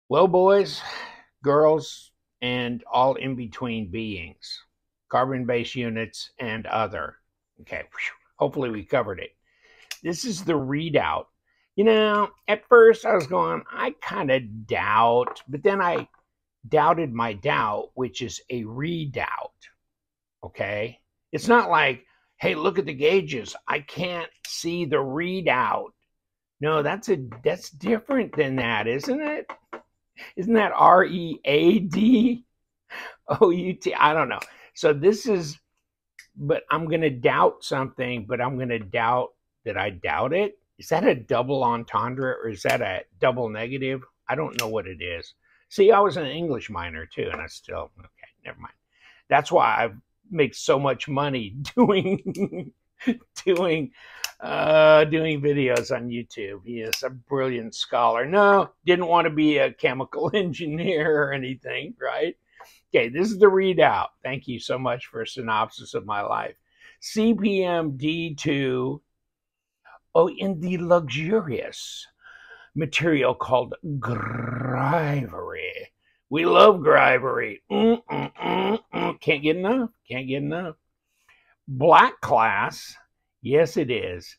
Well, boys, girls, and all in between beings, carbon based units and other. Okay, hopefully we covered it. This is the readout. At first I was going, I kind of doubt, but then I doubted my doubt, which is a redoubt. Okay, it's not like, hey, look at the gauges. I can't see the readout. No, that's different than that, isn't it? Isn't that READOUT? I don't know. So this is, but I'm going to doubt something, but I'm going to doubt that I doubt it. Is that a double entendre or is that a double negative? I don't know what it is. See, I was an English minor too, and I still, okay, never mind. That's why I make so much money doing doing doing videos on YouTube. He is a brilliant scholar. No, didn't want to be a chemical engineer or anything, right? Okay, this is the readout. Thank you so much for a synopsis of my life. CPM D2, in the luxurious material called Grivery. We love Grivery. Can't get enough. Can't get enough. Black class. Yes, it is.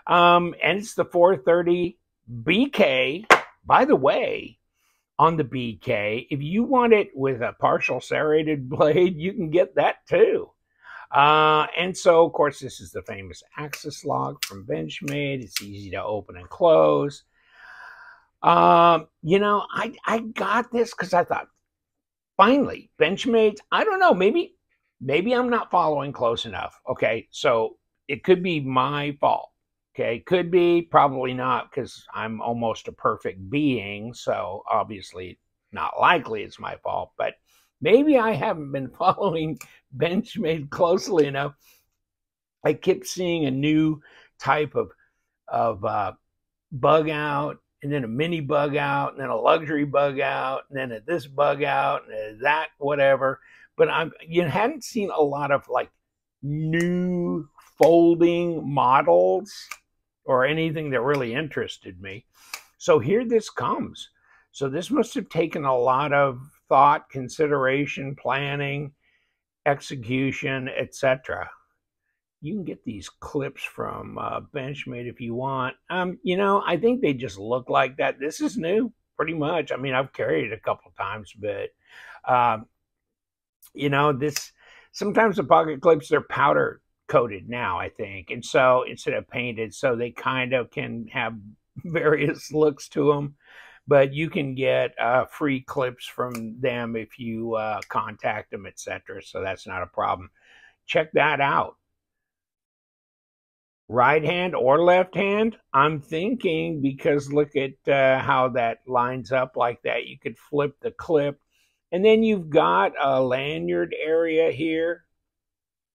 And it's the 430 BK. By the way, on the BK, if you want it with a partial serrated blade, you can get that too. And so, of course, this is the famous axis lock from Benchmade. It's easy to open and close. I got this because I thought, finally, Benchmade. I don't know, maybe I'm not following close enough. Okay, so it could be my fault. Okay, could be, probably not, because I'm almost a perfect being, so obviously not likely it's my fault, but maybe I haven't been following Benchmade closely enough. I kept seeing a new type of bug out, and then a mini bug out, and then a luxury bug out, and then this bug out, and that whatever. But you hadn't seen a lot of like new folding models or anything that really interested me. So here this comes. So this must have taken a lot of thought, consideration, planning, execution, etc. You can get these clips from Benchmade if you want. I think they just look like that. This is new, pretty much. I mean, I've carried it a couple times, but this sometimes the pocket clips, they're powder coated now, I think, and so instead of painted, so they kind of can have various looks to them. But you can get free clips from them if you contact them, etc. So that's not a problem. Check that out. Right hand or left hand? I'm thinking, because look at how that lines up like that. You could flip the clip, and then you've got a lanyard area here.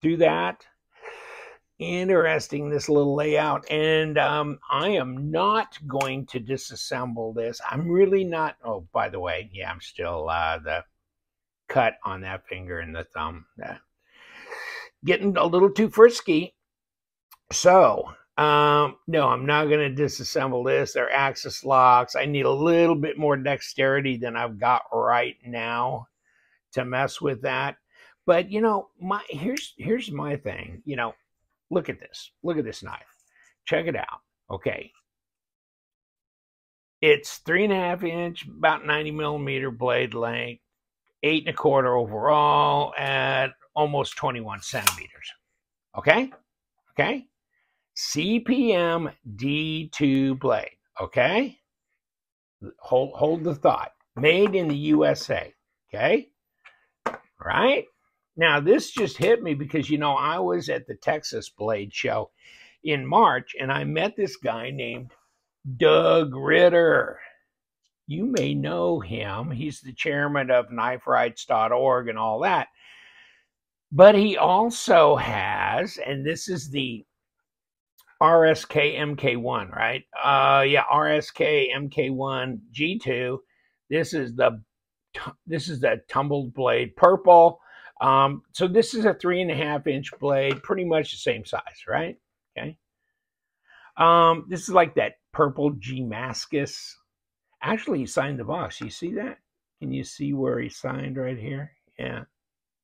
Do that. Interesting, this little layout. And I am not going to disassemble this. I'm really not. Oh, by the way, yeah, I'm still the cut on that finger and the thumb. Getting a little too frisky. So, no, I'm not going to disassemble this. They're axis locks. I need a little bit more dexterity than I've got right now to mess with that. But, here's my thing. Look at this. Look at this knife. Check it out. Okay. It's 3.5 inch, about 90 millimeter blade length, 8.25 overall, at almost 21 centimeters. Okay? Okay? CPM D2 blade. Okay? Hold the thought. Made in the USA. Okay? Right? Now, this just hit me because, I was at the Texas Blade Show in March, and I met this guy named Doug Ritter. You may know him. He's the chairman of kniferights.org and all that. But he also has, and this is the RSK MK1, right? Yeah, RSK MK1 G2. This is the tumbled blade purple. So this is a 3.5 inch blade, pretty much the same size, right? Okay. This is like that purple Damascus Actually, he signed the box. You see that? Can you see where he signed right here? Yeah.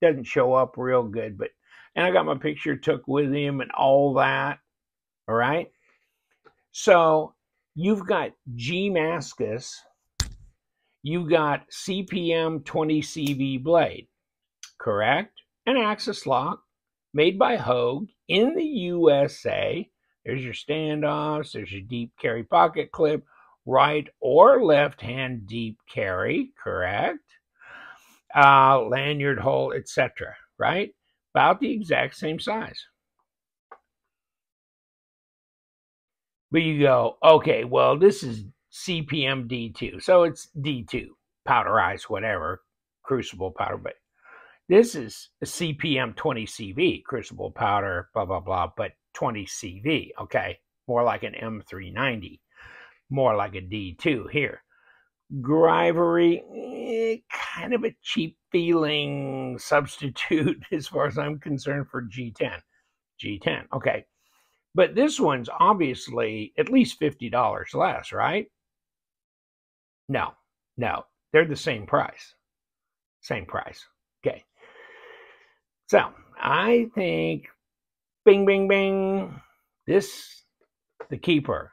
Doesn't show up real good, but, and I got my picture took with him and all that. All right. So you've got G Mascus, you've got CPM 20CV blade, correct? An axis lock made by Hogue in the USA. There's your standoffs, there's your deep carry pocket clip, right or left hand deep carry, correct? Lanyard hole, etc. Right? About the exact same size. But you go, okay, well, this is CPM D2. So it's D2, powderized, whatever, crucible powder. But this is a CPM 20 CV, crucible powder, blah, blah, blah, but 20 CV. Okay. More like an M390, more like a D2 here. Grivery, kind of a cheap feeling substitute as far as I'm concerned for G10. G10, okay. But this one's obviously at least $50 less, right? No, no, they're the same price. Same price. Okay. So I think bing, bing, bing, this, the keeper.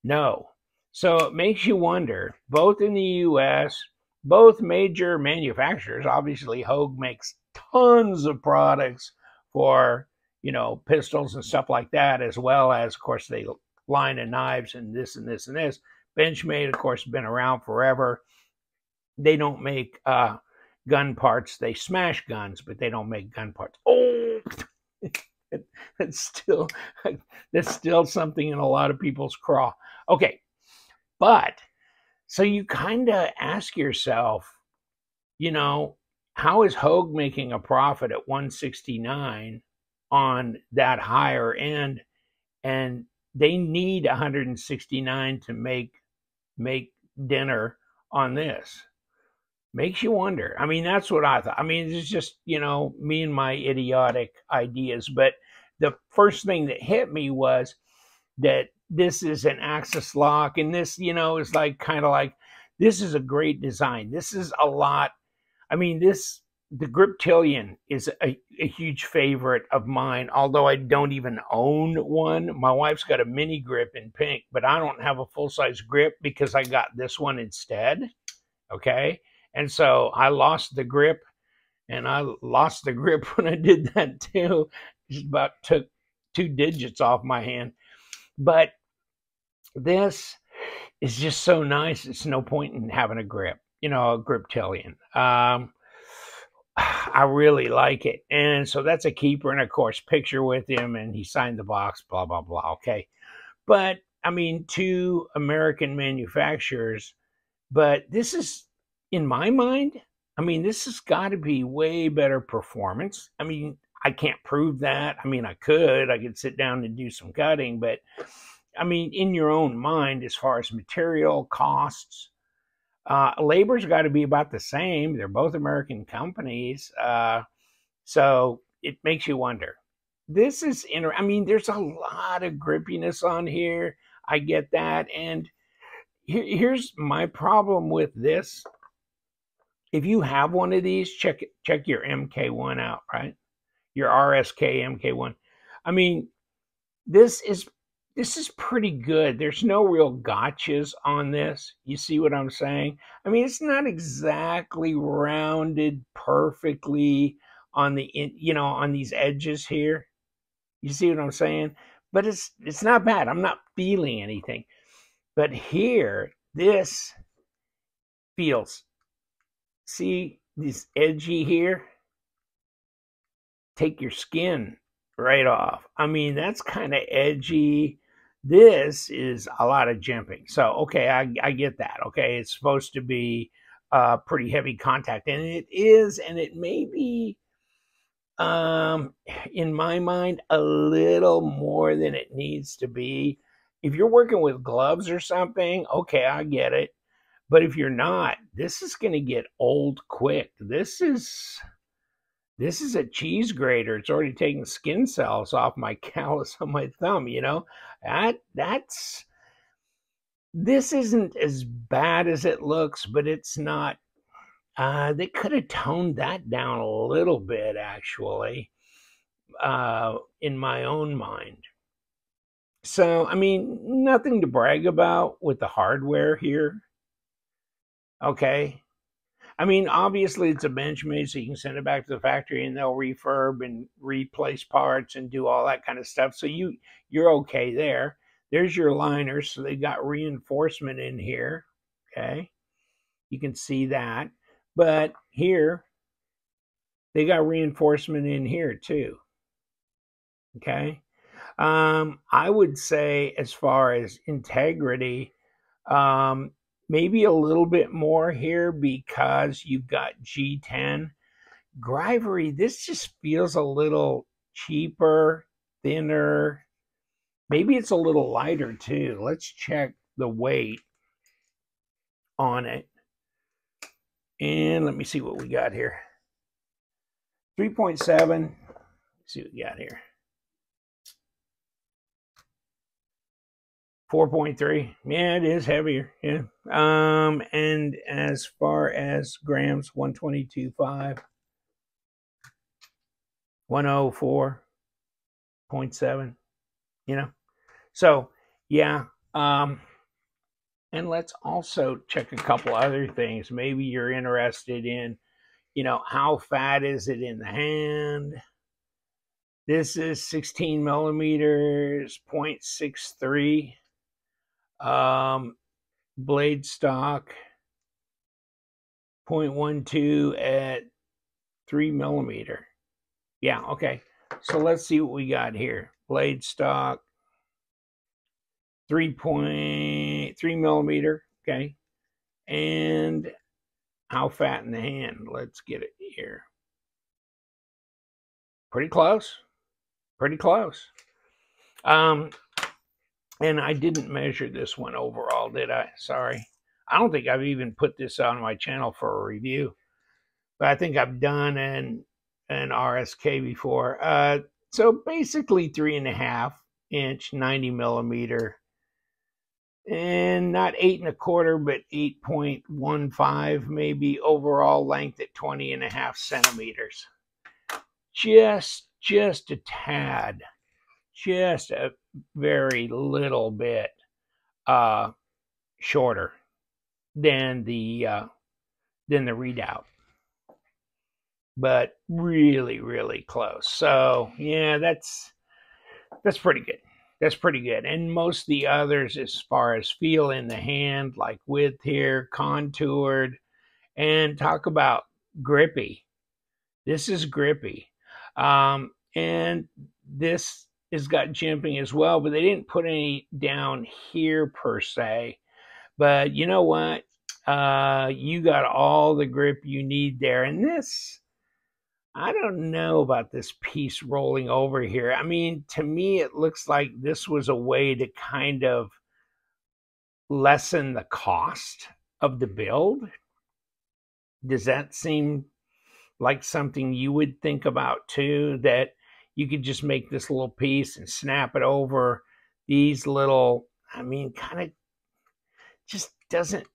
No. So it makes you wonder, both in the US, both major manufacturers, obviously Hogue makes tons of products for, you know, pistols and stuff like that, as well as, of course, they line of knives and this and this and this. Benchmade, of course, been around forever. They don't make gun parts. They smash guns, but they don't make gun parts. Oh, that's still something in a lot of people's craw. Okay. But so you kind of ask yourself, you know, how is Hogue making a profit at 169 on that higher end, and they need 169 to make dinner on this? Makes you wonder. I mean, that's what I thought. I mean, it's just, you know, me and my idiotic ideas. But the first thing that hit me was that this is an axis lock, and this, you know, is like kind of like, this is a great design. This is a lot. I mean, the Griptilian is a huge favorite of mine, although I don't even own one. My wife's got a mini grip in pink, but I don't have a full-size grip because I got this one instead. Okay. And so I lost the grip, and I lost the grip when I did that too. Just about took 2 digits off my hand. But this is just so nice. It's no point in having a grip, you know, a Griptilian. I really like it. And so that's a keeper. And of course, picture with him, and he signed the box, blah, blah, blah. Okay. But I mean, 2 American manufacturers, but this is, in my mind, I mean, this has got to be way better performance. I mean, I can't prove that. I mean, I could sit down and do some cutting, but I mean, in your own mind, as far as material costs, labor's got to be about the same. They're both American companies. So it makes you wonder. This is, I mean, there's a lot of grippiness on here. I get that. And here's my problem with this. If you have one of these, check your MK1 out, right? Your RSK MK1. I mean, this is pretty good. There's no real gotchas on this. You see what I'm saying? I mean, it's not exactly rounded perfectly on the, you know, on these edges here. You see what I'm saying? But it's not bad. I'm not feeling anything. But here, this feels, see this edgy here? Take your skin right off. I mean, that's kind of edgy. This is a lot of jimping. So, okay, I get that. Okay, it's supposed to be pretty heavy contact, and it is, and it may be, in my mind, a little more than it needs to be. If you're working with gloves or something, okay, I get it. But if you're not, this is going to get old quick. This is a cheese grater. It's already taking skin cells off my callus on my thumb, you know. That's This isn't as bad as it looks, but it's not. They could have toned that down a little bit, actually, in my own mind. So, I mean, nothing to brag about with the hardware here. Okay. I mean, obviously it's a Benchmade, so you can send it back to the factory and they'll refurb and replace parts and do all that kind of stuff. So you're okay there. There's your liners, so they got reinforcement in here. Okay. You can see that. But here, they got reinforcement in here too. Okay. I would say, as far as integrity, um, maybe a little bit more here because you've got G10. Grivery, this just feels a little cheaper, thinner. Maybe it's a little lighter too. Let's check the weight on it. And let me see what we got here. 3.7. Let's see what we got here. 4.3. Yeah, it is heavier. Yeah. And as far as grams, 122.5. 104.7. You know. So yeah. And let's also check a couple other things. Maybe you're interested in, how fat is it in the hand? This is 16 millimeters, 0.63. Blade stock, 0.12 at 3 millimeter. Yeah, okay. So let's see what we got here. Blade stock, 3.3 millimeter. Okay. And how fat in the hand? Let's get it here. Pretty close. Pretty close. And I didn't measure this one overall, did I? Sorry. I don't think I've even put this on my channel for a review, but I think I've done an RSK before. So basically 3.5-inch, 90 millimeter, and not 8.25, but 8.15 maybe overall length at 20.5 centimeters. Just a tad, just a very little bit shorter than the Redoubt, but really close. So yeah, that's pretty good. That's pretty good. And most of the others, as far as feel in the hand, like width here, contoured, and talk about grippy. This is grippy. And this has got jimping as well, but they didn't put any down here per se. But you know what? You got all the grip you need there. And this, I don't know about this piece rolling over here. I mean, to me, it looks like this was a way to kind of lessen the cost of the build. Does that seem like something you would think about too, that you could just make this little piece and snap it over these little, I mean, kind of just doesn't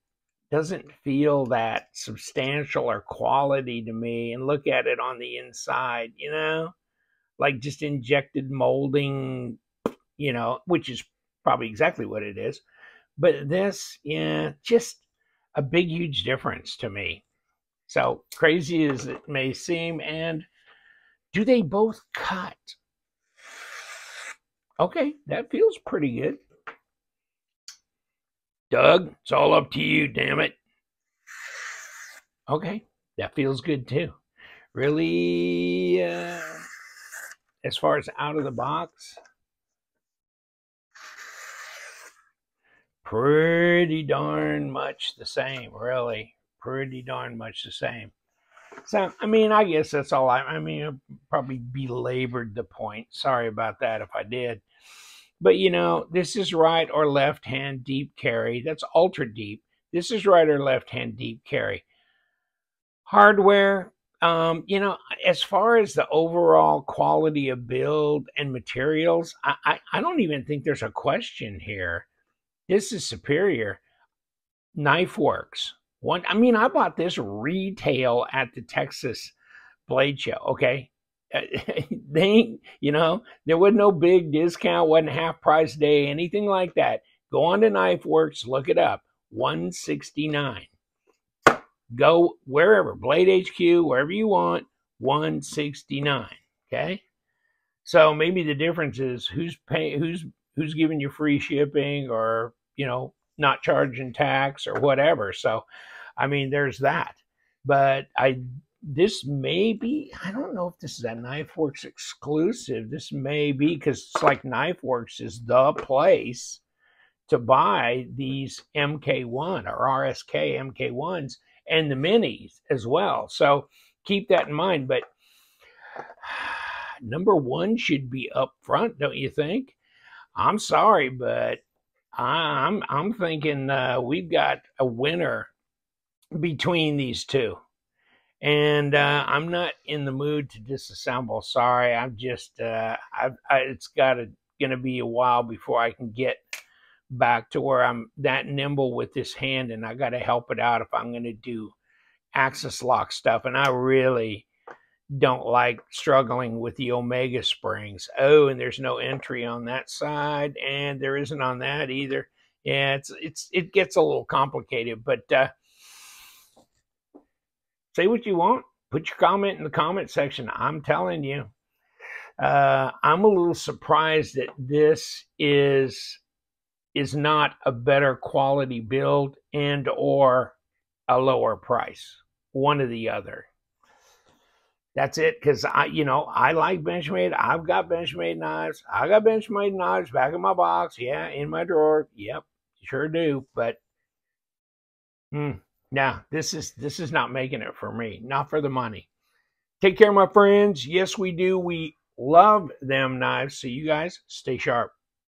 feel that substantial or quality to me. And look at it on the inside, like just injected molding, which is probably exactly what it is. But this, yeah, just a big, huge difference to me. So crazy as it may seem. And do they both cut? Okay, that feels pretty good. Doug, it's all up to you, damn it. Okay, that feels good too. Really, as far as out of the box, pretty darn much the same, really. Pretty darn much the same. So, I mean, I guess that's all I mean, I probably belabored the point. Sorry about that if I did. But, this is right or left hand deep carry. That's ultra deep. This is right or left hand deep carry. Hardware, as far as the overall quality of build and materials, I don't even think there's a question here. This is superior. Knife Works. I mean, I bought this retail at the Texas Blade Show. Okay. They, there was no big discount, wasn't half price day, anything like that. Go on to Knife Works, look it up. $169. Go wherever, Blade HQ, wherever you want, $169. Okay. So maybe the difference is who's giving you free shipping, or, not charging tax or whatever. So, I mean, there's that. But this may be, I don't know if this is a Knife Works exclusive. This may be, because it's like Knife Works is the place to buy these MK1 or RSK MK1s and the minis as well. So keep that in mind. But number one should be up front, don't you think? I'm sorry, but I'm thinking we've got a winner between these two. And I'm not in the mood to disassemble. Sorry, I'm just it's gonna be a while before I can get back to where I'm that nimble with this hand, and I got to help it out if I'm gonna do axis lock stuff. And I really don't like struggling with the Omega springs. Oh, and there's no entry on that side, and there isn't on that either. Yeah, it gets a little complicated, but say what you want. Put your comment in the comment section. I'm telling you, I'm a little surprised that this is not a better quality build and or a lower price. One or the other. That's it, because I like Benchmade. I've got Benchmade knives. I got Benchmade knives back in my box. Yeah, in my drawer. Yep, sure do. But no, this is not making it for me. Not for the money. Take care, my friends. Yes, we do. We love them knives. So you guys stay sharp.